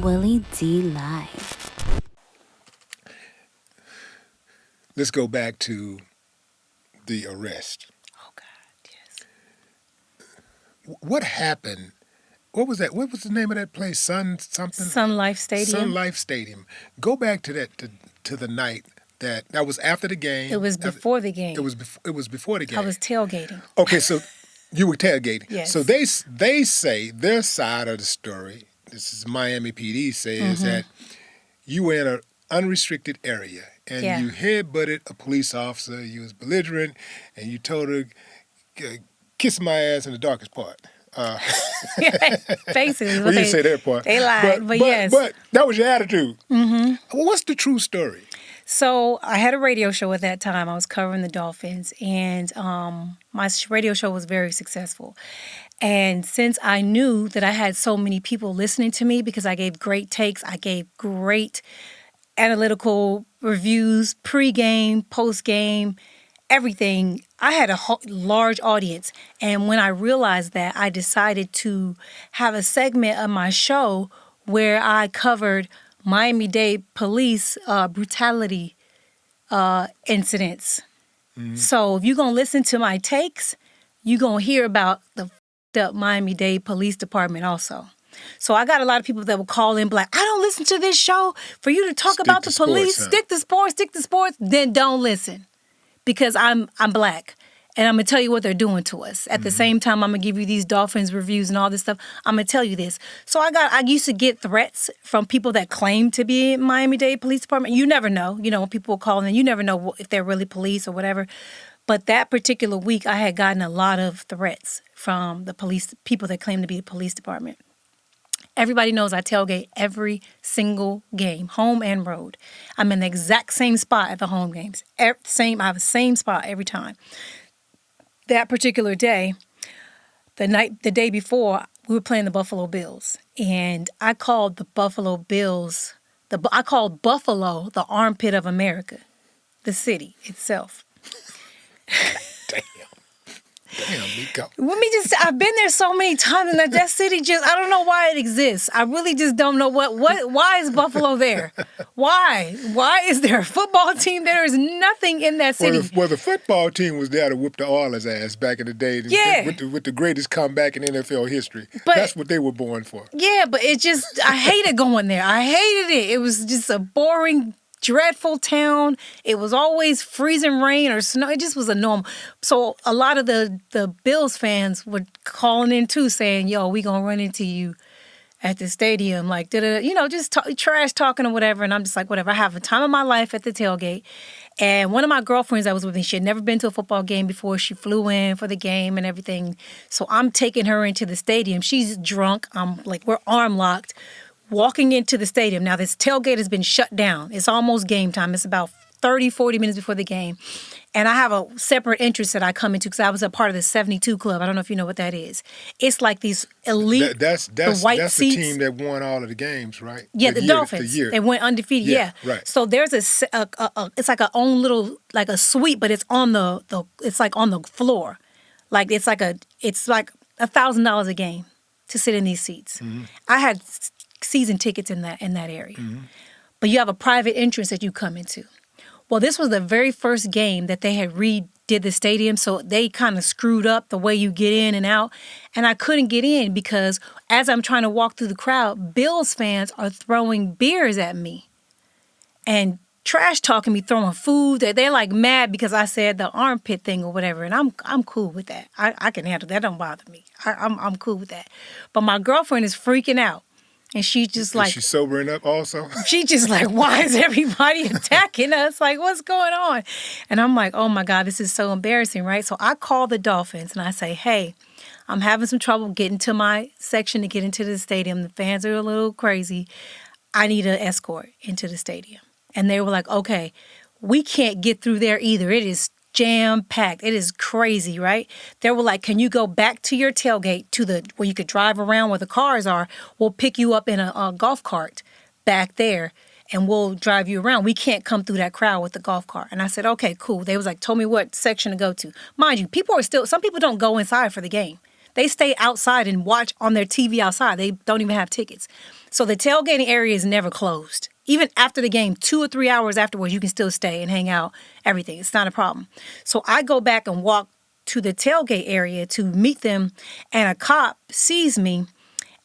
Willie D Live. Let's go back to the arrest. Oh, God, yes. What happened? What was that? What was the name of that place? Sun Life Stadium. Sun Life Stadium. Go back to that to the night that was after the game. It was before the game. It was before the game. I was tailgating. Okay, so you were tailgating. Yes. So they say their side of the story. This is Miami PD says that you were in an unrestricted area and you headbutted a police officer. You was belligerent and you told her, "Kiss my ass in the darkest part." Basically, well, you say that part. They lied, but yes. But that was your attitude. Mm-hmm. Well, what's the true story? So I had a radio show at that time. I was covering the Dolphins, and my radio show was very successful. And since I knew that I had so many people listening to me because I gave great takes, I gave great analytical reviews, pre-game, post-game, everything. I had a large audience. And when I realized that, I decided to have a segment of my show where I covered Miami-Dade police brutality incidents. Mm-hmm. So if you're going to listen to my takes, you're going to hear about the Miami-Dade Police Department also. So I got a lot of people that will call in like, I don't listen to this show for you to talk about the police. Stick to sports. Then don't listen. Because I'm black, and I'm going to tell you what they're doing to us. At the same time, I'm going to give you these Dolphins reviews and all this stuff. I'm going to tell you this. So I used to get threats from people that claim to be in Miami-Dade Police Department. You never know. You know, when people call in, you never know if they're really police or whatever. But that particular week, I had gotten a lot of threats from the police, people that claim to be the police department. Everybody knows I tailgate every single game, home and road. I'm in the exact same spot at the home games. I have the same spot every time. That particular day, the day before, we were playing the Buffalo Bills. And I called the Buffalo Bills, I called Buffalo the armpit of America, the city itself. Damn, Miko. I've been there so many times, and that city I don't know why it exists. I really just don't know why is Buffalo there? Why? Why is there a football team there? There is nothing in that city. Well, the football team was there to whoop the Oilers' ass back in the day. Yeah. With the greatest comeback in NFL history. But, that's what they were born for. Yeah, but I hated going there. I hated it. It was just a boring, dreadful town. It was always freezing rain or snow. It just was a normal. So a lot of the Bills fans were calling in too, saying, "Yo, we gonna run into you at the stadium," like just trash talking or whatever. And I'm just like, whatever. I have a time of my life at the tailgate. And one of my girlfriends that was with me, she had never been to a football game before. She flew in for the game and everything. So I'm taking her into the stadium. She's drunk. I'm like, we're arm locked. Walking into the stadium. Now, this tailgate has been shut down. It's almost game time. It's about 30, 40 minutes before the game. And I have a separate entrance that I come into because I was a part of the 72 Club. I don't know if you know what that is. It's like these elite, that's white that's seats. The team that won all of the games, right? Yeah, the Dolphins. They went undefeated, yeah. Right. So there's it's like a own little, like a suite, but it's on it's like on the floor. Like it's like $1,000 a game to sit in these seats. Mm-hmm. I had season tickets in that area. Mm-hmm. But you have a private entrance that you come into. Well, this was the very first game that they had redid the stadium, so they kind of screwed up the way you get in and out. And I couldn't get in because as I'm trying to walk through the crowd, Bills fans are throwing beers at me and trash talking me, throwing food. They're like mad because I said the armpit thing or whatever, and I'm cool with that. I can handle that. That don't bother me. I'm cool with that. But my girlfriend is freaking out. And she's just like... Is she sobering up also? She's just like, why is everybody attacking us? Like, what's going on? And I'm like, oh my God, this is so embarrassing, right? So I call the Dolphins and I say, hey, I'm having some trouble getting to my section to get into the stadium. The fans are a little crazy. I need an escort into the stadium. And they were like, okay, we can't get through there either. It is jam-packed. It is crazy, right? They were like, can you go back to your tailgate where you could drive around where the cars are? We'll pick you up in a golf cart back there and we'll drive you around. We can't come through that crowd with the golf cart. And I said, okay, cool. They was like, told me what section to go to. Mind you, some people don't go inside for the game. They stay outside and watch on their TV outside. They don't even have tickets. So the tailgating area is never closed. Even after the game, 2 or 3 hours afterwards, you can still stay and hang out, everything. It's not a problem. So I go back and walk to the tailgate area to meet them, and a cop sees me,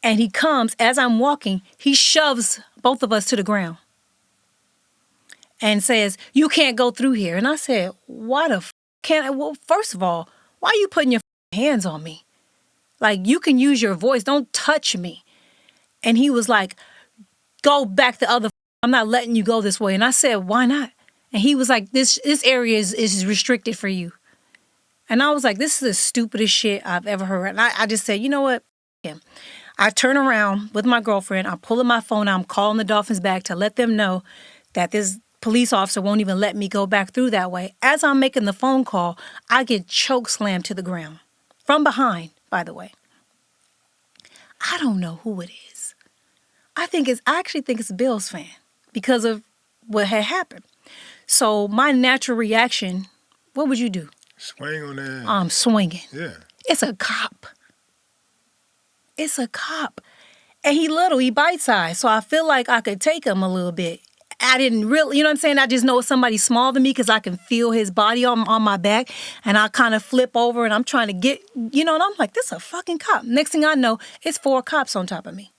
and he comes. As I'm walking, he shoves both of us to the ground and says, "You can't go through here." And I said, "Why the can't I?" Well, first of all, why are you putting your hands on me? Like, you can use your voice. Don't touch me. And he was like, "Go back the other. I'm not letting you go this way." And I said, "Why not?" And he was like, this area is restricted for you. And I was like, this is the stupidest shit I've ever heard. And I just said, you know what? Yeah. I turn around with my girlfriend. I'm pulling my phone out. I'm calling the Dolphins back to let them know that this police officer won't even let me go back through that way. As I'm making the phone call, I get choke slammed to the ground. From behind, by the way. I don't know who it is. I actually think it's a Bills fan because of what had happened. So my natural reaction, what would you do? Swing on that. I'm swinging. Yeah. It's a cop. It's a cop. And he bite-sized. So I feel like I could take him a little bit. I didn't really, you know what I'm saying? I just know it's somebody smaller than me because I can feel his body on my back. And I kind of flip over and I'm trying to get, and I'm like, this is a fucking cop. Next thing I know, it's 4 cops on top of me.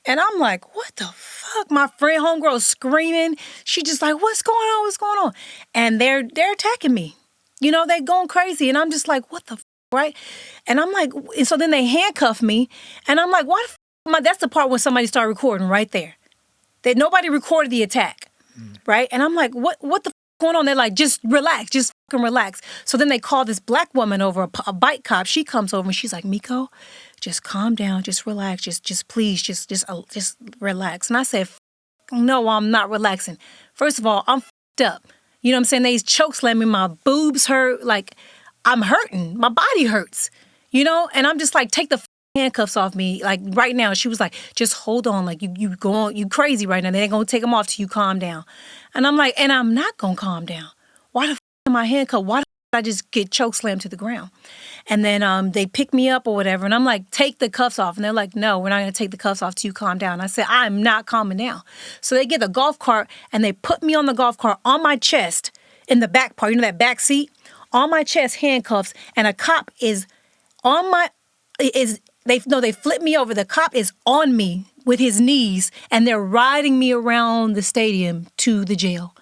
And I'm like, what the fuck? My friend homegirl screaming. She just like, what's going on? What's going on? And they're attacking me. They're going crazy. And I'm just like, what the fuck, right? And I'm like, and so then they handcuff me. And I'm like, why the fuck? That's the part when somebody started recording right there. That nobody recorded the attack, right? And I'm like, what the fuck going on? They're like, just relax, just fucking relax. So then they call this black woman over, a bike cop. She comes over and she's like, Miko, just calm down, just relax, just please, just relax. And I said, no, I'm not relaxing. First of all, I'm fucked up. You know what I'm saying? They choke slamming, my boobs hurt, like I'm hurting, my body hurts, And I'm just like, take the handcuffs off me, like right now. She was like, just hold on, like you crazy right now. They ain't gonna take them off till you calm down. And I'm like, and I'm not gonna calm down. Why the f am I handcuffed? Why the f I just get choke slammed to the ground? And then they pick me up or whatever, and I'm like, take the cuffs off. And they're like, no, we're not gonna take the cuffs off till you calm down. I said, I'm not calming down. So they get the golf cart and they put me on the golf cart on my chest in the back part, that back seat, on my chest, handcuffs, and a cop is on my They flip me over. The cop is on me with his knees, and they're riding me around the stadium to the jail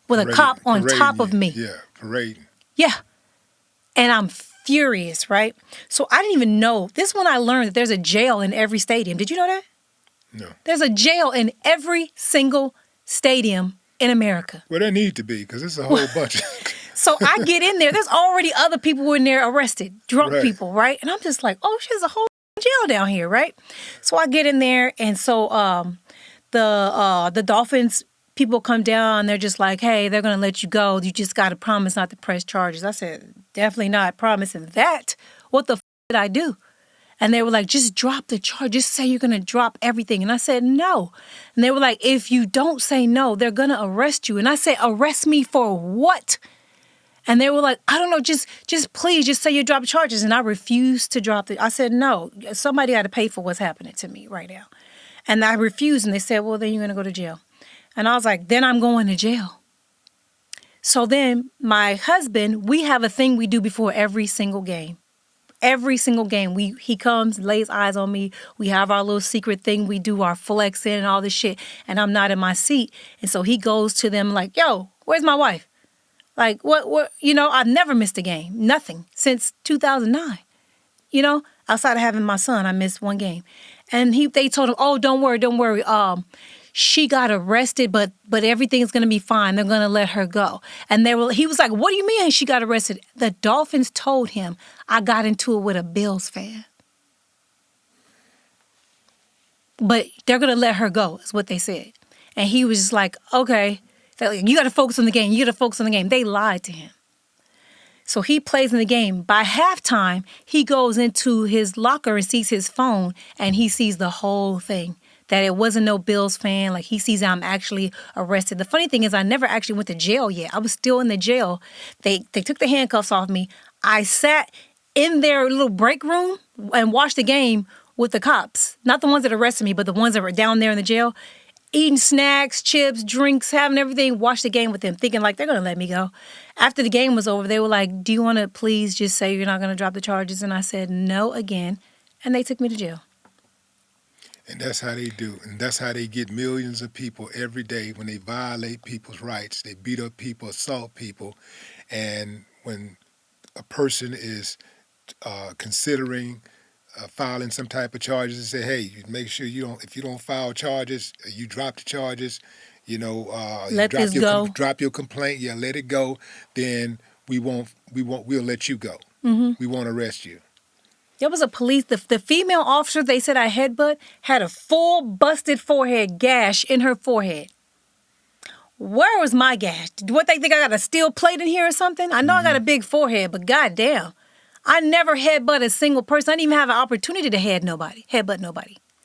with a cop on top of me. Yeah, parading. Yeah. And I'm furious, right? So I didn't even know. This one I learned that there's a jail in every stadium. Did you know that? No. There's a jail in every single stadium in America. Well, there need to be, because it's a whole bunch. So I get in there. There's already other people in there arrested, drunk people, right? And I'm just like, oh, there's a whole jail down here, right? So I get in there, and so the Dolphins people come down. They're just like, hey, they're gonna let you go. You just gotta promise not to press charges. I said, definitely not promising that. What the f did I do? And they were like, just drop the charge. Just say you're gonna drop everything. And I said, no. And they were like, if you don't say no, they're gonna arrest you. And I said, arrest me for what? And they were like, I don't know, just please, just say you drop charges. And I refused to drop it. I said, no, somebody got to pay for what's happening to me right now. And I refused, and they said, well, then you're going to go to jail. And I was like, then I'm going to jail. So then my husband, we have a thing we do before every single game. Every single game, he comes, lays eyes on me. We have our little secret thing. We do our flexing and all this shit. And I'm not in my seat. And so he goes to them like, yo, where's my wife? Like, what, I've never missed a game. Nothing since 2009. Outside of having my son, I missed one game. And they told him, oh, don't worry. She got arrested, but everything's going to be fine. They're going to let her go. And he was like, what do you mean she got arrested? The Dolphins told him I got into it with a Bills fan. But they're going to let her go, is what they said. And he was just like, okay. Like, you got to focus on the game. You got to focus on the game. They lied to him. So he plays in the game. By halftime, he goes into his locker and sees his phone, and he sees the whole thing. That it wasn't no Bills fan. Like, he sees I'm actually arrested. The funny thing is I never actually went to jail yet. I was still in the jail. They took the handcuffs off me. I sat in their little break room and watched the game with the cops. Not the ones that arrested me, but the ones that were down there in the jail. Eating snacks, chips, drinks, having everything, watched the game with them, thinking like they're going to let me go. After the game was over, they were like, do you want to please just say you're not going to drop the charges? And I said, no again. And they took me to jail. And that's how they do. And that's how they get millions of people every day when they violate people's rights. They beat up people, assault people. And when a person is considering filing some type of charges and say, hey, you make sure if you don't file charges, you drop the charges, drop your complaint, let it go, then we'll let you go. Mm-hmm. We won't arrest you. There was a the female officer they said I headbutt had a full busted forehead gash in her forehead. Where was my gash? What, they think I got a steel plate in here or something? I know I got a big forehead, but goddamn. I never headbutt a single person. I didn't even have an opportunity to headbutt nobody.